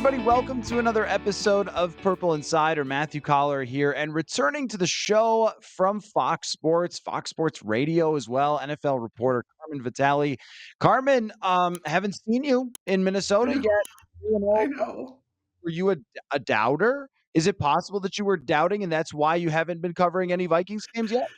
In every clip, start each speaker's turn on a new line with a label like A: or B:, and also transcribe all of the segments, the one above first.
A: everybody. Welcome to another episode of Purple Insider. Matthew Coller here, and returning to the show from FOX Sports Radio as well, NFL reporter Carmen Vitali. Carmen, haven't seen you in
B: I
A: Minnesota
B: know.
A: yet. You
B: I
A: know,
B: know.
A: were you a doubter? Is it possible that you were doubting and that's why you haven't been covering any Vikings games yet?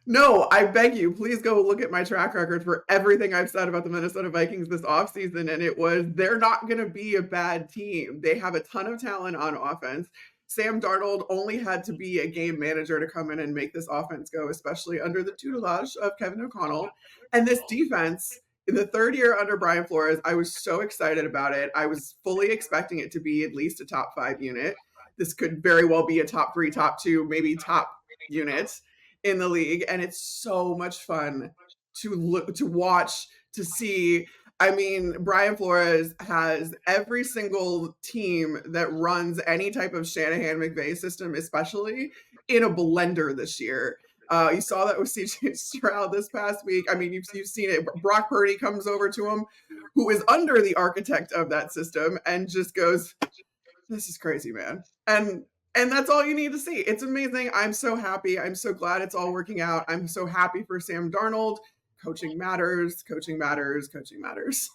B: No, I beg you, please go look at my track record for everything I've said about the Minnesota Vikings this offseason. And it was, they're not going to be a bad team. They have a ton of talent on offense. Sam Darnold only had to be a game manager to come in and make this offense go, especially under the tutelage of Kevin O'Connell. And this defense, in the third year under Brian Flores, I was so excited about it. I was fully expecting it to be at least a top 5 unit. This could very well be a top 3, top 2, maybe top unit in the league, and it's so much fun to look, to watch, to see. I mean, Brian Flores has every single team that runs any type of Shanahan McVay system, especially in a blender this year. You saw that with CJ Stroud this past week. I mean, you've seen it. Brock Purdy comes over to him, who is under the architect of that system, and just goes, "This is crazy, man." And that's all you need to see. It's amazing. I'm so happy. I'm so glad it's all working out. I'm so happy for Sam Darnold. Coaching matters, coaching matters, coaching matters.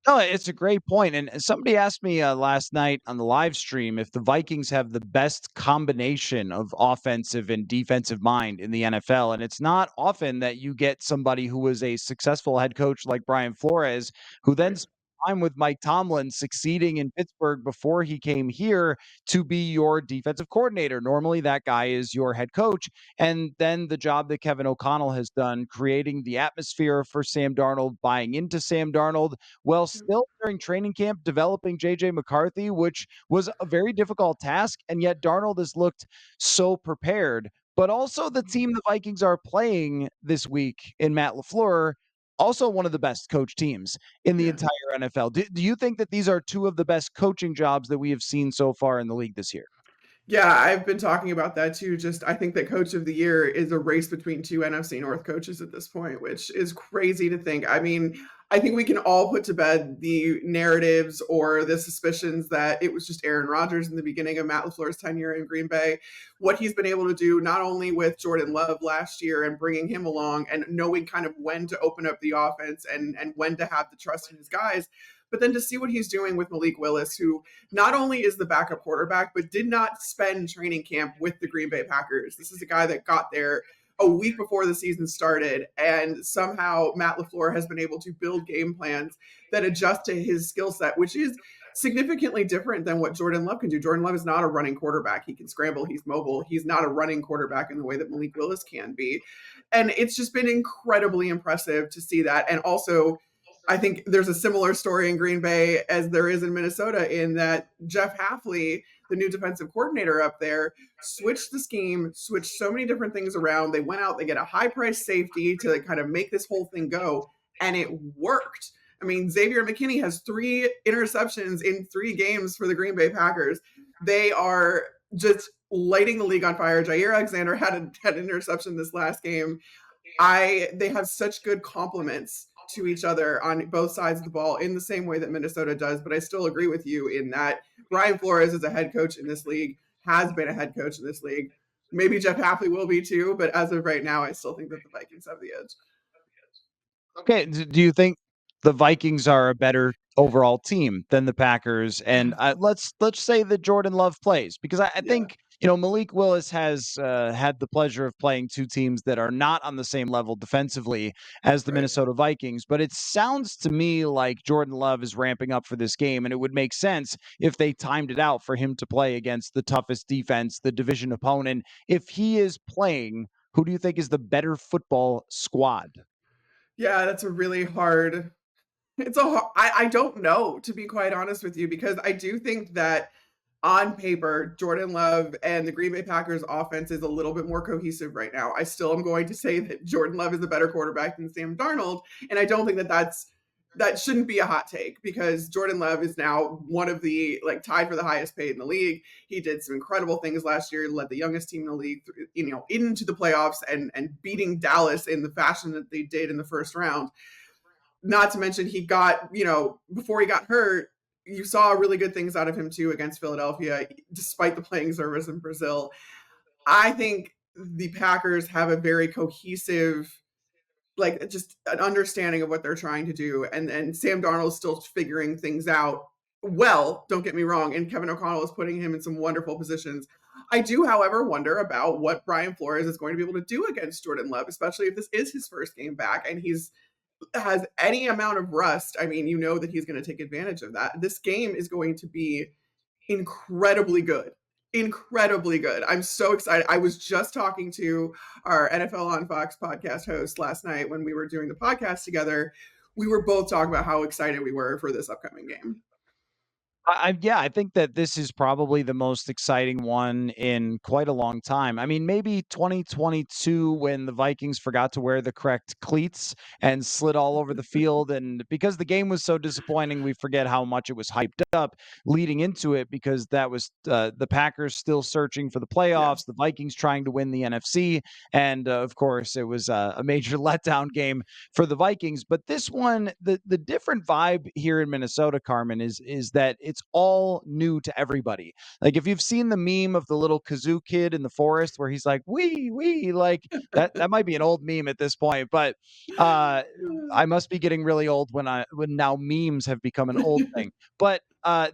A: No, it's a great point. And somebody asked me last night on the live stream if the Vikings have the best combination of offensive and defensive mind in the NFL. And it's not often that you get somebody who was a successful head coach like Brian Flores, who then
B: Right.
A: spent time with Mike Tomlin succeeding in Pittsburgh before he came here to be your defensive coordinator. Normally, that guy is your head coach. And then the job that Kevin O'Connell has done, creating the atmosphere for Sam Darnold, buying into Sam Darnold, well, still during training camp, developing JJ McCarthy, which was a very difficult task. And yet Darnold has looked so prepared. But also the team the Vikings are playing this week in Matt LaFleur, also one of the best coach teams in the
B: Yeah.
A: entire NFL. Do you think that these are two of the best coaching jobs that we have seen so far in the league this year?
B: Yeah, I've been talking about that too. Just I think that coach of the year is a race between two NFC North coaches at this point, which is crazy to think. I mean, I think we can all put to bed the narratives or the suspicions that it was just Aaron Rodgers in the beginning of Matt LaFleur's tenure in Green Bay. What he's been able to do, not only with Jordan Love last year and bringing him along and knowing kind of when to open up the offense and when to have the trust in his guys, but then to see what he's doing with Malik Willis, who not only is the backup quarterback, but did not spend training camp with the Green Bay Packers. This is a guy that got there a week before the season started, and somehow Matt LaFleur has been able to build game plans that adjust to his skill set, which is significantly different than what Jordan Love can do. Jordan Love is not a running quarterback. He can scramble, he's mobile. He's not a running quarterback in the way that Malik Willis can be. And it's just been incredibly impressive to see that. And also, I think there's a similar story in Green Bay as there is in Minnesota, in that Jeff Hafley, the new defensive coordinator up there, switched the scheme, switched so many different things around. They went out, they get a high price safety to kind of make this whole thing go, and it worked. I mean, Xavier McKinney has 3 interceptions in 3 games for the Green Bay Packers. They are just lighting the league on fire. Jair Alexander had an interception this last game. They have such good compliments to each other on both sides of the ball in the same way that Minnesota does. But I still agree with you in that Brian Flores is a head coach in this league, has been a head coach in this league. Maybe Jeff Hafley will be too, but as of right now, I still think that the Vikings have the edge.
A: Okay, do you think the Vikings are a better overall team than the Packers? And
B: Yeah,
A: let's say that Jordan Love plays, because I
B: yeah,
A: think Malik Willis has had the pleasure of playing two teams that are not on the same level defensively as the
B: right.
A: Minnesota Vikings. But it sounds to me like Jordan Love is ramping up for this game, and it would make sense if they timed it out for him to play against the toughest defense, the division opponent. If he is playing, who do you think is the better football squad?
B: Yeah, that's a really hard. I don't know, to be quite honest with you, because I do think that on paper, Jordan Love and the Green Bay Packers offense is a little bit more cohesive right now. I still am going to say that Jordan Love is a better quarterback than Sam Darnold, and I don't think that shouldn't be a hot take, because Jordan Love is now one of the, like, tied for the highest paid in the league. He did some incredible things last year, led the youngest team in the league, into the playoffs and beating Dallas in the fashion that they did in the first round. Not to mention he got, before he got hurt, you saw really good things out of him too against Philadelphia, despite the playing service in Brazil. I think the Packers have a very cohesive, like just an understanding of what they're trying to do, and Sam Darnold's still figuring things out. Well, don't get me wrong, and Kevin O'Connell is putting him in some wonderful positions. I do, however, wonder about what Brian Flores is going to be able to do against Jordan Love, especially if this is his first game back and he's has any amount of rust. I mean, you know that he's going to take advantage of that. This game is going to be incredibly good. Incredibly good. I'm so excited. I was just talking to our NFL on Fox podcast host last night when we were doing the podcast together. We were both talking about how excited we were for this upcoming game.
A: Yeah, I think that this is probably the most exciting one in quite a long time. I mean, maybe 2022 when the Vikings forgot to wear the correct cleats and slid all over the field. And because the game was so disappointing, we forget how much it was hyped up leading into it because that was the Packers still searching for the
B: Yeah.
A: playoffs, the Vikings trying to win the NFC. And of course, it was a major letdown game for the Vikings. But this one, the different vibe here in Minnesota, Carmen, is that it's all new to everybody. Like if you've seen the meme of the little kazoo kid in the forest where he's like, wee, like that might be an old meme at this point, but uh I must be getting really old when now memes have become an old thing. But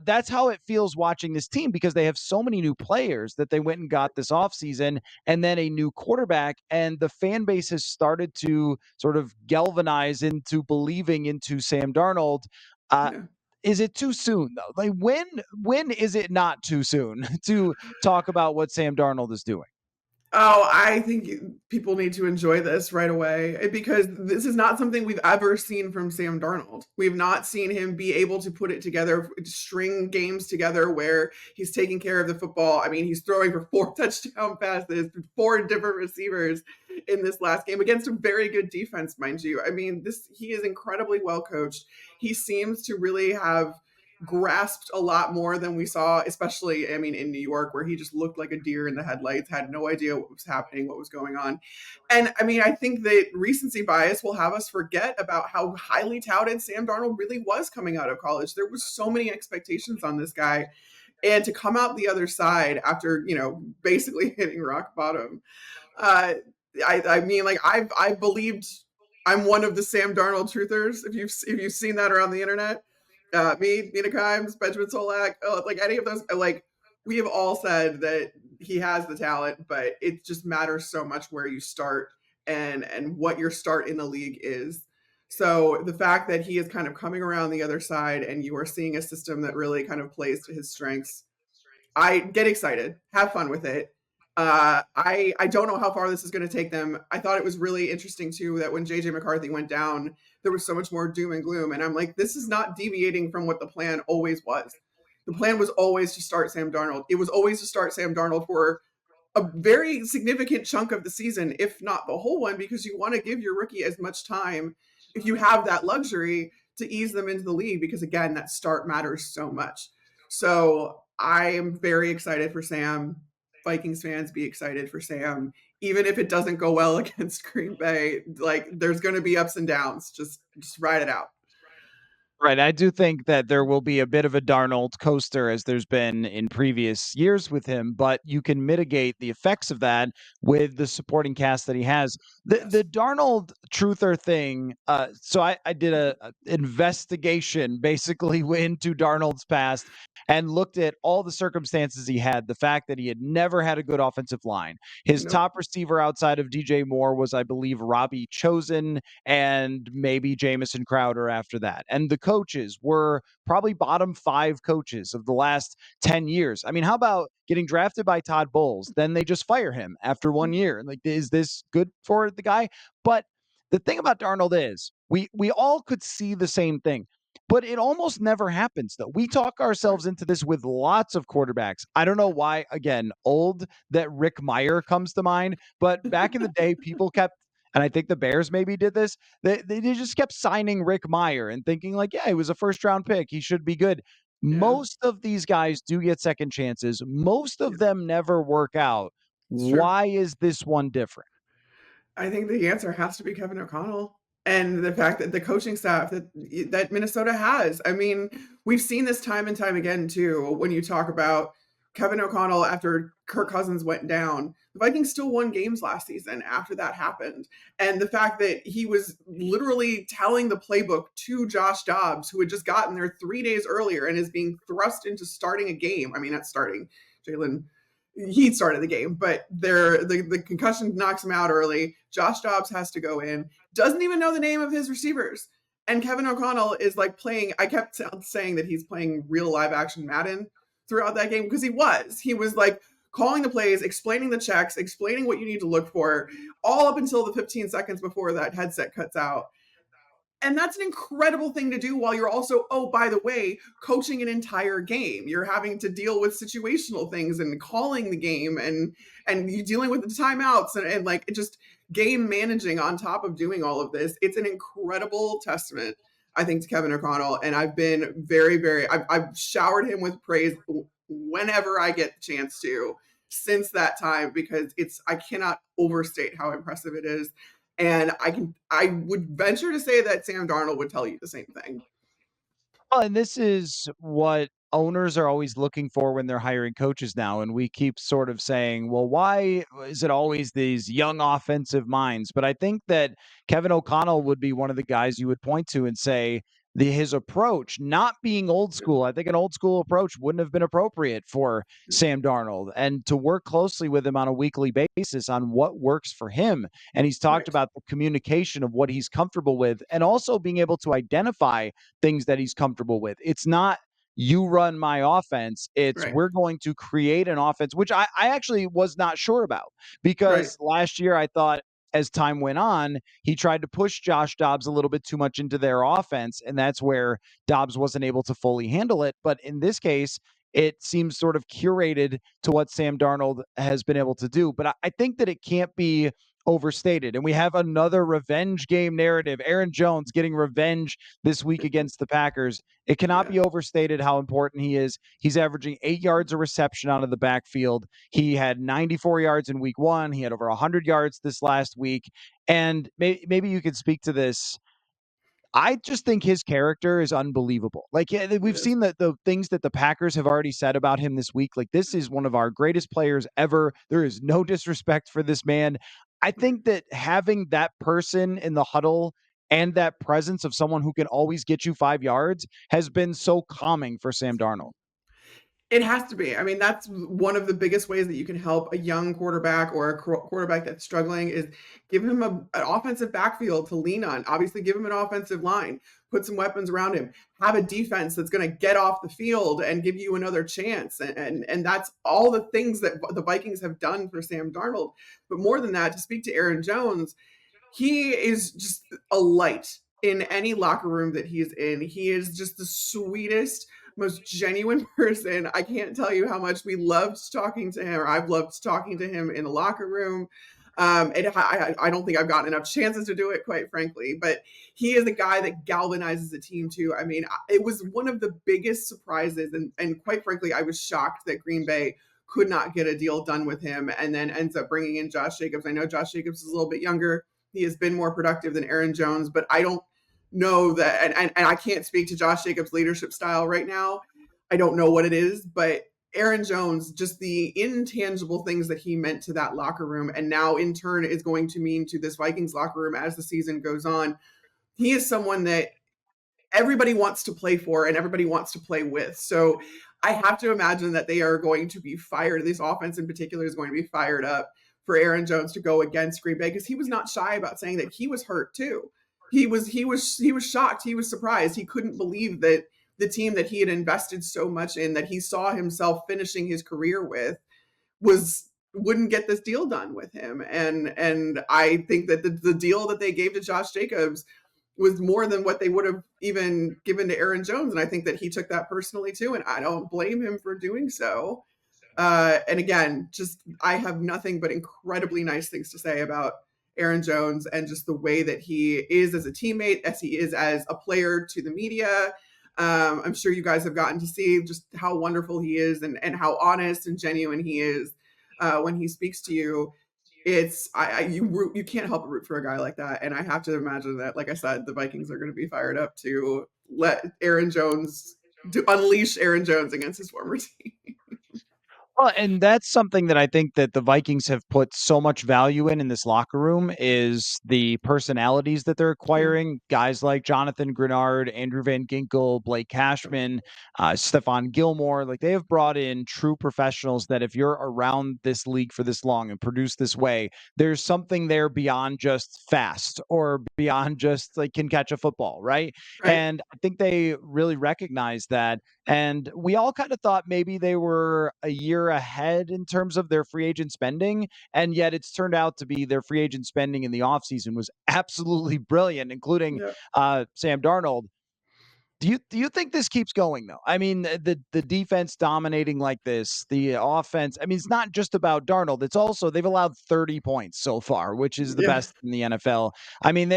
A: that's how it feels watching this team because they have so many new players that they went and got this offseason and then a new quarterback. And the fan base has started to sort of galvanize into believing into Sam Darnold. Uh,
B: Yeah.
A: is it too soon though? Like when is it not too soon to talk about what Sam Darnold is doing?
B: Oh, I think people need to enjoy this right away because this is not something we've ever seen from Sam Darnold. We've not seen him be able to put it together, string games together where he's taking care of the football. I mean, he's throwing for 4 touchdown passes, 4 different receivers in this last game against a very good defense, mind you. I mean, this he is incredibly well coached. He seems to really have grasped a lot more than we saw, especially, I mean, in New York, where he just looked like a deer in the headlights, had no idea what was happening, what was going on. And I mean, I think that recency bias will have us forget about how highly touted Sam Darnold really was coming out of college. There was so many expectations on this guy. And to come out the other side after, basically hitting rock bottom, uh, I mean, like I've believed I'm one of the Sam Darnold truthers. If you've seen that around the internet, me, Mina Kimes, Benjamin Solak, like any of those, like we have all said that he has the talent, but it just matters so much where you start and what your start in the league is. So the fact that he is kind of coming around the other side and you are seeing a system that really kind of plays to his strengths, I get excited, have fun with it. I don't know how far this is going to take them. I thought it was really interesting too that when JJ McCarthy went down, there was so much more doom and gloom, and I'm like, this is not deviating from what the plan always was. The plan was always to start Sam Darnold. It was always to start Sam Darnold for a very significant chunk of the season, if not the whole one, because you want to give your rookie as much time if you have that luxury to ease them into the league, because again, that start matters so much. So I am very excited for Sam. Vikings fans, be excited for Sam. Even if it doesn't go well against Green Bay, like there's going to be ups and downs. Just ride it out.
A: Right. I do think that there will be a bit of a Darnold coaster as there's been in previous years with him, but you can mitigate the effects of that with the supporting cast that he has. The
B: Yes.
A: Darnold truther thing. So I did a investigation basically into Darnold's past and looked at all the circumstances he had. The fact that he had never had a good offensive line. His
B: Nope.
A: top receiver outside of DJ Moore was, I believe, Robbie Chosen and maybe Jamison Crowder after that. And the coaches were probably bottom 5 coaches of the last 10 years. I mean, how about getting drafted by Todd Bowles? Then they just fire him after 1 year. Like, is this good for the guy? But the thing about Darnold is we all could see the same thing. But it almost never happens, though. We talk
B: Right.
A: ourselves into this with lots of quarterbacks. I don't know why, again, old that Rick Meyer comes to mind, but back in the day, people kept and I think the Bears maybe did this. They just kept signing Rick Meyer and thinking like, yeah, he was a first round pick. He should be good.
B: Yeah.
A: Most of these guys do get second chances. Most
B: Yeah.
A: of them never work out.
B: It's true.
A: Why is this one different?
B: I think the answer has to be Kevin O'Connell. and the fact that the coaching staff that Minnesota has. I mean, we've seen this time and time again too. When you talk about Kevin O'Connell after Kirk Cousins went down, the Vikings still won games last season after that happened. And the fact that he was literally telling the playbook to Josh Dobbs, who had just gotten there 3 days earlier and is being thrust into starting a game. I mean, not starting. Jalen, he started the game, but the concussion knocks him out early. Josh Dobbs has to go in, doesn't even know the name of his receivers. And Kevin O'Connell is like playing, I kept saying that he's playing real live action Madden throughout that game because he was. He was like calling the plays, explaining the checks, explaining what you need to look for, all up until the 15 seconds before that headset cuts out. And that's an incredible thing to do while you're also, oh, by the way, coaching an entire game. You're having to deal with situational things and calling the game and you dealing with the timeouts and like just game managing on top of doing all of this. It's an incredible testament, I think, to Kevin O'Connell. And I've been I've showered him with praise whenever I get the chance to since that time because I cannot overstate how impressive it is. And I would venture to say that Sam Darnold would tell you the same thing.
A: Well, and this is what owners are always looking for when they're hiring coaches now. And we keep sort of saying, well, why is it always these young offensive minds? But I think that Kevin O'Connell would be one of the guys you would point to and say, his approach, not being old school. I think an old school approach wouldn't have been appropriate for Sam Darnold, and to work closely with him on a weekly basis on what works for him. And he's talked
B: Right.
A: about the communication of what he's comfortable with and also being able to identify things that he's comfortable with. It's not you run my offense. It's
B: Right.
A: we're going to create an offense, which I actually was not sure about
B: Right.
A: because last year I thought as time went on, he tried to push Josh Dobbs a little bit too much into their offense. And that's where Dobbs wasn't able to fully handle it. But in this case, it seems sort of curated to what Sam Darnold has been able to do. But I think that it can't be overstated. And we have another revenge game narrative. Aaron Jones getting revenge this week against the Packers. It cannot
B: Yeah.
A: be overstated how important he is. He's averaging 8 yards a reception out of the backfield. He had 94 yards in week 1. He had over 100 yards this last week. And maybe you could speak to this. I just think his character is unbelievable. Like, yeah,
B: It
A: we've
B: is.
A: seen the things that the Packers have already said about him this week. Like, this is one of our greatest players ever. There is no disrespect for this man. I
B: Right.
A: think that having that person in the huddle and that presence of someone who can always get you 5 yards has been so calming for Sam Darnold.
B: It has to be. I mean, that's one of the biggest ways that you can help a young quarterback or a quarterback that's struggling is give him an offensive backfield to lean on. Obviously, give him an offensive line, put some weapons around him, have a defense that's going to get off the field and give you another chance. And that's all the things that the Vikings have done for Sam Darnold. But more than that, to speak to Aaron Jones, he is just a light in any locker room that he's in. He is just the sweetest, most genuine person. I can't tell you how much we loved talking to him, or I've loved talking to him in the locker room. I don't think I've gotten enough chances to do it, quite frankly, but he is a guy that galvanizes the team too. I mean, it was one of the biggest surprises, and quite frankly, I was shocked that Green Bay could not get a deal done with him and then ends up bringing in Josh Jacobs. I know Josh Jacobs is a little bit younger. He has been more productive than Aaron Jones, but I don't know that, and I can't speak to Josh Jacobs' leadership style right now. I don't know what it is, but Aaron Jones, just the intangible things that he meant to that locker room, and now in turn is going to mean to this Vikings locker room as the season goes on. He is someone that everybody wants to play for and everybody wants to play with. So I have to imagine that they are going to be fired. This offense in particular is going to be fired up for Aaron Jones to go against Green Bay because he was not shy about saying that he was hurt too. He was shocked. He was surprised. He couldn't believe that the team that he had invested so much in, that he saw himself finishing his career with, wouldn't get this deal done with him. And I think that the deal that they gave to Josh Jacobs was more than what they would have even given to Aaron Jones. And I think that he took that personally too. And I don't blame him for doing so. And again, just I have nothing but incredibly nice things to say about Aaron Jones and just the way that he is as a teammate, as he is as a player to the media. I'm sure you guys have gotten to see just how wonderful he is and how honest and genuine he is when he speaks to you. it's you can't help but root for a guy like that, and I have to imagine that, like I said, the Vikings are going to be fired up to let Aaron Jones to unleash Aaron Jones against his former team.
A: Well, and that's something that I think that the Vikings have put so much value in this locker room is the personalities that they're
B: Yeah,
A: acquiring. Guys like Jonathan Grenard, Andrew Van Ginkel, Blake Cashman, Stephon Gilmore. Like they have brought in true professionals that if you're around this league for this long and produce this way, there's something there beyond just fast or beyond just like can catch a football, right?
B: right.
A: And I think they really recognize that and we all kind of thought maybe they were a year ahead in terms of their free agent spending. And yet it's turned out to be their free agent spending in the offseason was absolutely brilliant, including
B: Yeah.
A: Sam Darnold. Do you think this keeps going though? I mean, the defense dominating like this, the offense. I mean, it's not just about Darnold. It's also they've allowed 30 points so far, which is the
B: Yeah.
A: best in the NFL. I mean,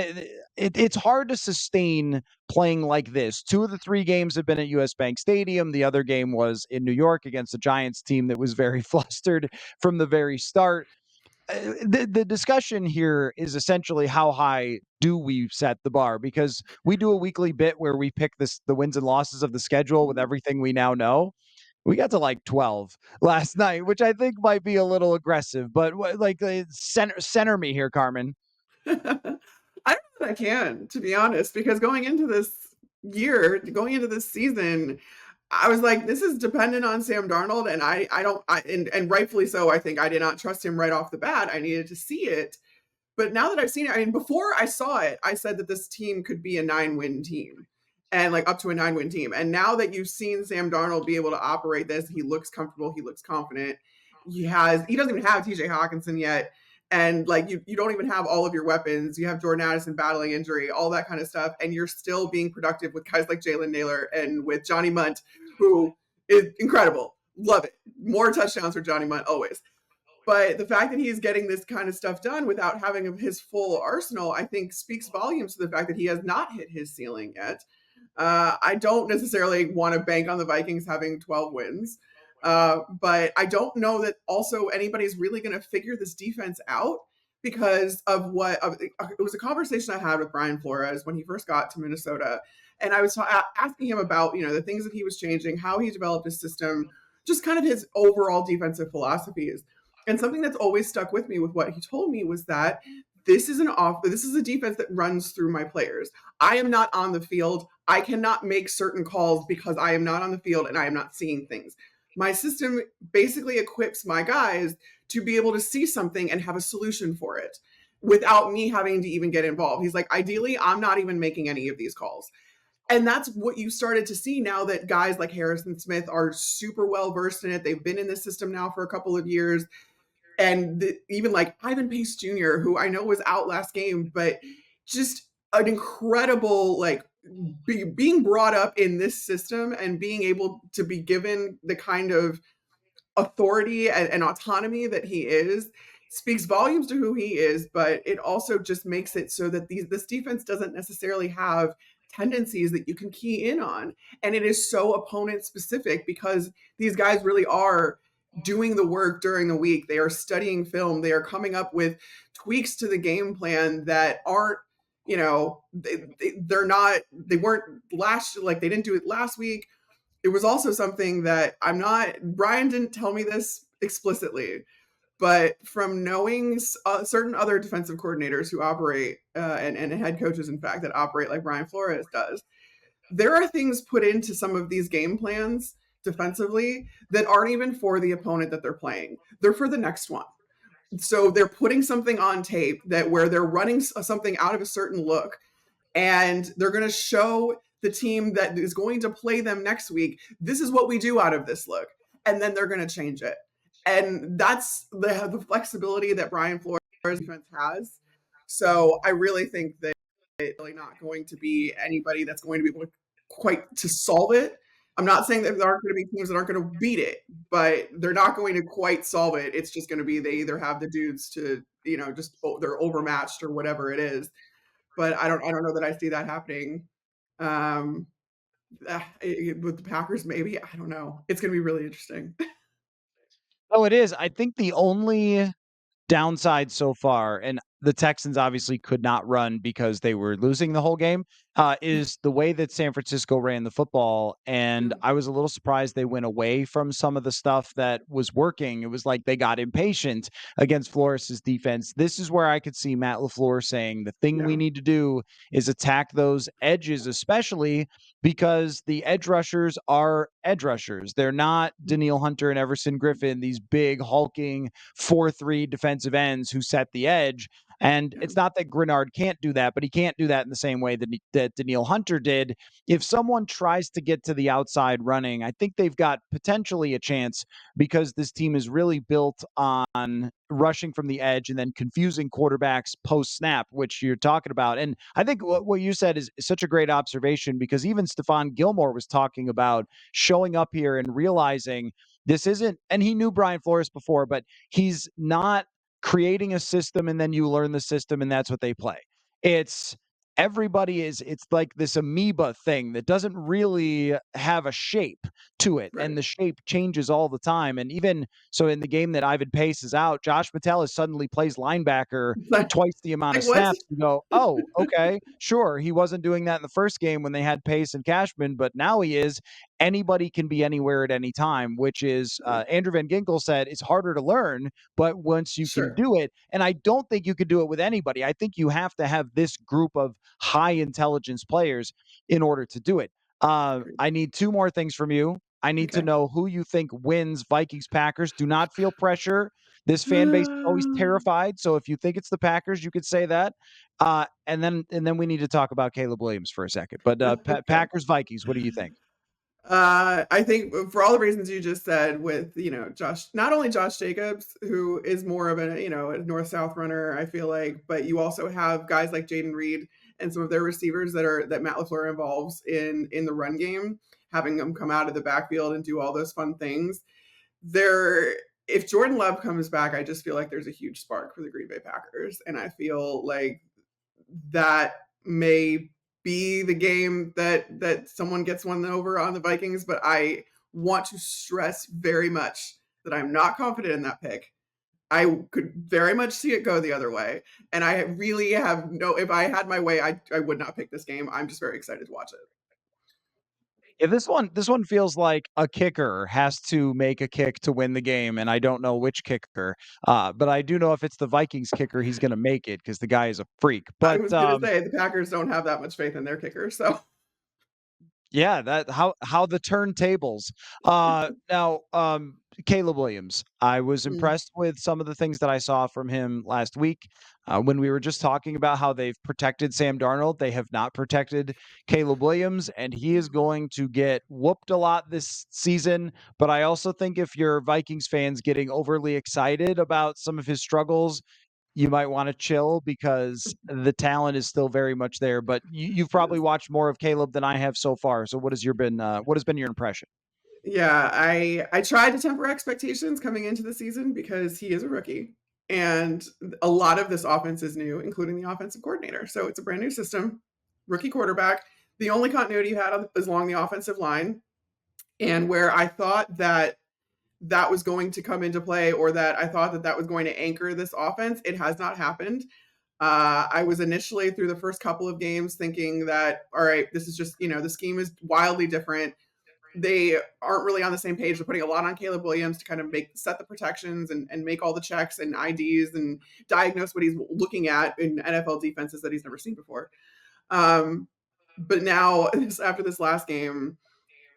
A: it's hard to sustain playing like this. Two of the three games have been at US Bank Stadium. The other game was in New York against a Giants team that was very flustered from the very start. The discussion here is essentially how high do we set the bar because we do a weekly bit where we pick the wins and losses of the schedule with everything we now know. We got to like 12 last night, which I think might be a little aggressive, but like center me here, Carmen.
B: I don't know that I can, to be honest, because going into this year, going into this season, I was like, this is dependent on Sam Darnold, and I don't I and rightfully so. I think I did not trust him right off the bat. I needed to see it. But now that I've seen it, I mean, before I saw it, I said that this team could be a 9-win team and like up to a 9-win team. And now that you've seen Sam Darnold be able to operate this, he looks comfortable, he looks confident. He doesn't even have TJ Hawkinson yet. And like you don't even have all of your weapons. You have Jordan Addison battling injury, all that kind of stuff, and you're still being productive with guys like Jalen Naylor and with Johnny Munt, who is incredible. Love it. More touchdowns for Johnny Munt always. But the fact that he's getting this kind of stuff done without having his full arsenal, I think speaks volumes to the fact that he has not hit his ceiling yet. I don't necessarily want to bank on the Vikings having 12 wins, but I don't know that also anybody's really going to figure this defense out because of it was a conversation I had with Brian Flores when he first got to Minnesota. And I was asking him about, the things that he was changing, how he developed his system, just kind of his overall defensive philosophies. And something that's always stuck with me with what he told me was that this is a defense that runs through my players. I am not on the field. I cannot make certain calls because I am not on the field and I am not seeing things. My system basically equips my guys to be able to see something and have a solution for it without me having to even get involved. He's like, ideally, I'm not even making any of these calls. And that's what you started to see now that guys like Harrison Smith are super well versed in it. They've been in the system now for a couple of years. And even like Ivan Pace Jr., who I know was out last game, but just an incredible, like, being brought up in this system and being able to be given the kind of authority and autonomy that he is speaks volumes to who he is, but it also just makes it so that this defense doesn't necessarily have tendencies that you can key in on. And it is so opponent specific because these guys really are doing the work during the week. They are studying film. They are coming up with tweaks to the game plan that aren't, they weren't they didn't do it last week. It was also something that Brian didn't tell me this explicitly, but from knowing certain other defensive coordinators who operate, and head coaches, in fact, that operate like Brian Flores does, there are things put into some of these game plans defensively that aren't even for the opponent that they're playing. They're for the next one. So they're putting something on tape where they're running something out of a certain look, and they're going to show the team that is going to play them next week, this is what we do out of this look. And then they're going to change it. And that's the flexibility that Brian Flores' defense has. So I really think that it's really not going to be anybody that's going to be able to quite to solve it. I'm not saying that there aren't going to be teams that aren't going to beat it, but they're not going to quite solve it. It's just going to be they either have the dudes to, just they're overmatched or whatever it is. But I don't know that I see that happening. Um, with the Packers, maybe. I don't know. It's going to be really interesting.
A: Oh, it is. I think the only downside so far, and the Texans obviously could not run because they were losing the whole game, is the way that San Francisco ran the football. And
B: Yeah,
A: I was a little surprised they went away from some of the stuff that was working. It was like they got impatient against Flores's defense. This is where I could see Matt LaFleur saying the thing we
B: yeah,
A: need to do is attack those edges, especially because the edge rushers are edge rushers. They're not Daniil Hunter and Everson Griffin, these big hulking 4-3 defensive ends who set the edge. And
B: yeah.
A: it's not that Grenard can't do that, but he can't do that in the same way that Daniil Hunter did. If someone tries to get to the outside running, I think they've got potentially a chance because this team is really built on rushing from the edge and then confusing quarterbacks post snap, which you're talking about. And I think what you said is such a great observation because even Stephon Gilmore was talking about showing up here and realizing this isn't, and he knew Brian Flores before, but he's not creating a system and then you learn the system and that's what they play. It's it's like this amoeba thing that doesn't really have a shape to it, and
B: Right.
A: the shape changes all the time. And even so, in the game that Ivan Pace is out, Josh Metellus suddenly plays linebacker
B: Like,
A: twice the amount of
B: what?
A: snaps. You go, oh, okay, sure. He wasn't doing that in the first game when they had Pace and Cashman, but now he is. Anybody can be anywhere at any time, which is
B: Yeah,
A: Andrew Van Ginkel said it's harder to learn, but once you can
B: sure.
A: do it, and I don't think you could do it with anybody. I think you have to have this group of high intelligence players in order to do it.
B: Great.
A: I need two more things from you. I need to
B: Okay.
A: know who you think wins Vikings Packers. Do not feel pressure. This fan base is always terrified. So if you think it's the Packers, you could say that. And then we need to talk about Caleb Williams for a second. But
B: Okay.
A: Packers Vikings, what do you think?
B: I think for all the reasons you just said with, Josh, not only Josh Jacobs, who is more of a north-south runner, I feel like, but you also have guys like Jaden Reed and some of their receivers that Matt LaFleur involves in the run game, having them come out of the backfield and do all those fun things. There If Jordan Love comes back, I just feel like there's a huge spark for the Green Bay Packers. And I feel like that may be the game that someone gets one over on the Vikings, but I want to stress very much that I'm not confident in that pick. I could very much see it go the other way, and I really have no. If I had my way, I would not pick this game. I'm just very excited to watch it.
A: Yeah, this one feels like a kicker has to make a kick to win the game, and I don't know which kicker, but I do know if it's the Vikings kicker, he's going to make it because the guy is a freak.
B: I
A: But
B: was gonna say the Packers don't have that much faith in their kicker, so
A: yeah, that how the turntables. Now, Caleb Williams, I was
B: mm,
A: impressed with some of the things that I saw from him last week. When we were just talking about how they've protected Sam Darnold, they have not protected Caleb Williams, and he is going to get whooped a lot this season. But I also think if you're Vikings fans getting overly excited about some of his struggles, you might wanna chill because the talent is still very much there, but you've probably
B: yes.
A: watched more of Caleb than I have so far, so what has been your impression?
B: Yeah, I tried to temper expectations coming into the season because he is a rookie, and a lot of this offense is new, including the offensive coordinator. So it's a brand new system, rookie quarterback. The only continuity you had is along the offensive line, and where I thought that was going to come into play, or that I thought that was going to anchor this offense, it has not happened. I was initially through the first couple of games thinking that, all right, this is just, the scheme is wildly different. They aren't really on the same page. They're putting a lot on Caleb Williams to kind of set the protections and make all the checks and IDs and diagnose what he's looking at in NFL defenses that he's never seen before. Um, but now, after this last game,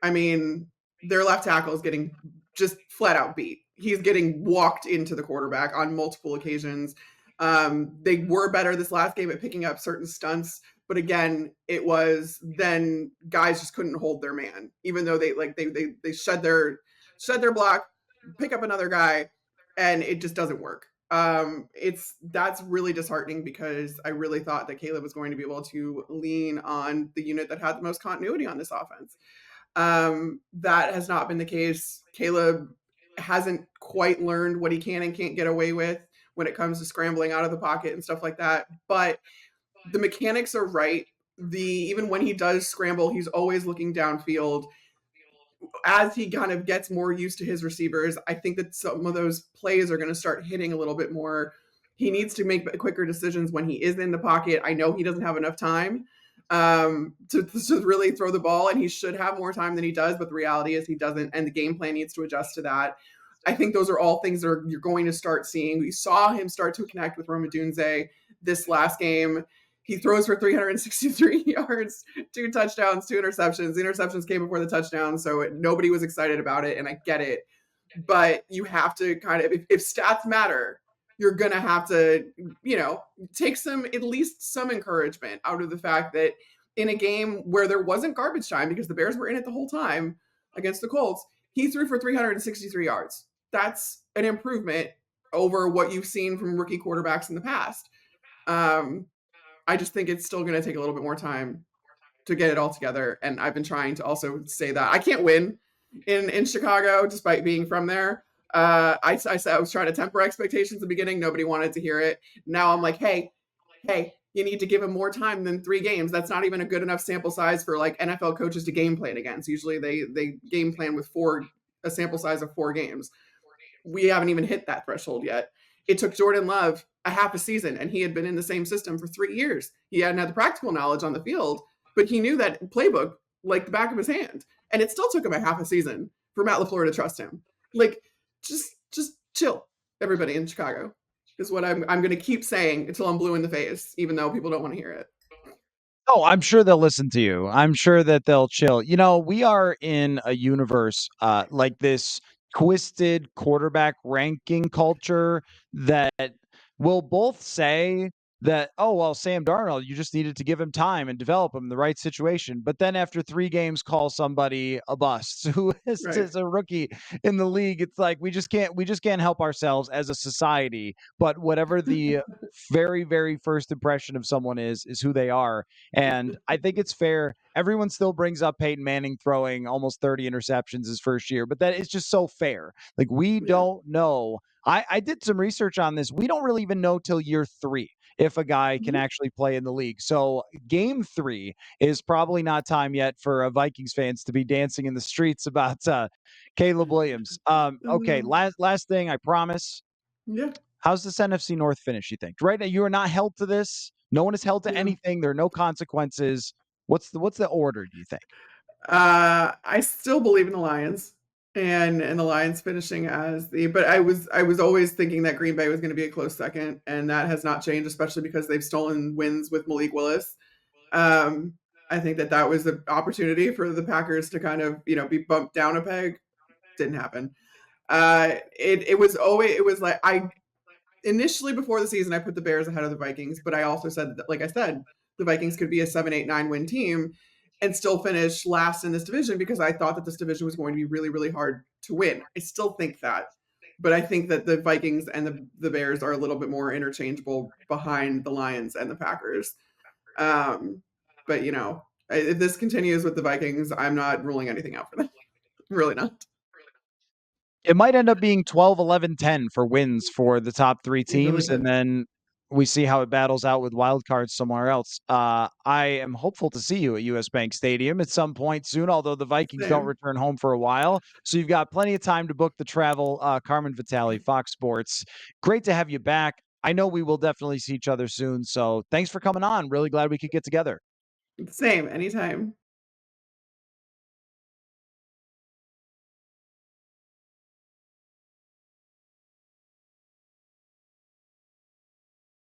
B: I mean, their left tackle is getting just flat out beat. He's getting walked into the quarterback on multiple occasions. They were better this last game at picking up certain stunts, but again, it was then guys just couldn't hold their man, even though they shed their block, pick up another guy, and it just doesn't work. That's really disheartening because I really thought that Caleb was going to be able to lean on the unit that had the most continuity on this offense. That has not been the case. Caleb hasn't quite learned what he can and can't get away with when it comes to scrambling out of the pocket and stuff like that. But the mechanics are right. Even when he does scramble, he's always looking downfield. As he kind of gets more used to his receivers, I think that some of those plays are going to start hitting a little bit more. He needs to make quicker decisions when he is in the pocket. I know he doesn't have enough time to really throw the ball, and he should have more time than he does. But the reality is he doesn't, and the game plan needs to adjust to that. I think those are all things that you're going to start seeing. We saw him start to connect with Roma Dunze this last game. He throws for 363 yards, 2 touchdowns, 2 interceptions. The interceptions came before the touchdown, so nobody was excited about it, and I get it. But you have to kind of, if stats matter, you're going to have to, take at least some encouragement out of the fact that in a game where there wasn't garbage time because the Bears were in it the whole time against the Colts, he threw for 363 yards. That's an improvement over what you've seen from rookie quarterbacks in the past. I just think it's still going to take a little bit more time to get it all together. And I've been trying to also say that I can't win in Chicago, despite being from there. I said I was trying to temper expectations at the beginning. Nobody wanted to hear it. Now I'm like, hey, you need to give him more time than 3 games. That's not even a good enough sample size for like NFL coaches to game plan against. Usually they game plan with a sample size of 4 games. We haven't even hit that threshold yet. It took Jordan Love a half a season, and he had been in the same system for 3 years. He hadn't had the practical knowledge on the field, but he knew that playbook like the back of his hand. And it still took him a half a season for Matt LaFleur to trust him. Like, just chill, everybody in Chicago, is what I'm going to keep saying until I'm blue in the face, even though people don't want to hear it.
A: Oh, I'm sure they'll listen to you. I'm sure that they'll chill. We are in a universe like this twisted quarterback ranking culture that will both say that, oh, well, Sam Darnold, you just needed to give him time and develop him in the right situation. But then after 3 games, call somebody a bust who is
B: Right.
A: just a rookie in the league. It's like we just can't help ourselves as a society. But whatever the very, very first impression of someone is who they are. And I think it's fair. Everyone still brings up Peyton Manning throwing almost 30 interceptions his first year, but that is just so fair. Like, we
B: Yeah.
A: don't know. I did some research on this. We don't really even know till year 3 if a guy can
B: Mhm.
A: actually play in the league. So game 3 is probably not time yet for Vikings fans to be dancing in the streets about Caleb Williams. Okay,
B: Uh,
A: last thing, I promise.
B: yeah.
A: How's this NFC North finish, you think? Right now, you are not held to this. No one is held to
B: Yeah.
A: anything. There are no consequences. What's the order, do you think?
B: I still believe in the Lions and the Lions finishing as but I was always thinking that Green Bay was going to be a close second, and that has not changed, especially because they've stolen wins with Malik Willis. Um, I think that was an opportunity for the Packers to kind of be bumped down a peg. Didn't happen. It was like I initially before the season I put the Bears ahead of the Vikings, but I also said that, like I said, the Vikings could be a 7, 8, 9 win team and still finish last in this division because I thought that this division was going to be really, really hard to win. I still think that. But I think that the Vikings and the Bears are a little bit more interchangeable behind the Lions and the Packers. Um, but if this continues with the Vikings, I'm not ruling anything out for them. I'm really not.
A: It might end up being 12, 11, 10 for wins for the top 3
B: It really
A: teams, and
B: could.
A: then we see how it battles out with wild cards somewhere else. I am hopeful to see you at US Bank Stadium at some point soon, although the Vikings don't
B: Same.
A: return home for a while. So you've got plenty of time to book the travel. Carmen Vitali, Fox Sports. Great to have you back. I know we will definitely see each other soon. So thanks for coming on. Really glad we could get together.
B: Same. Anytime.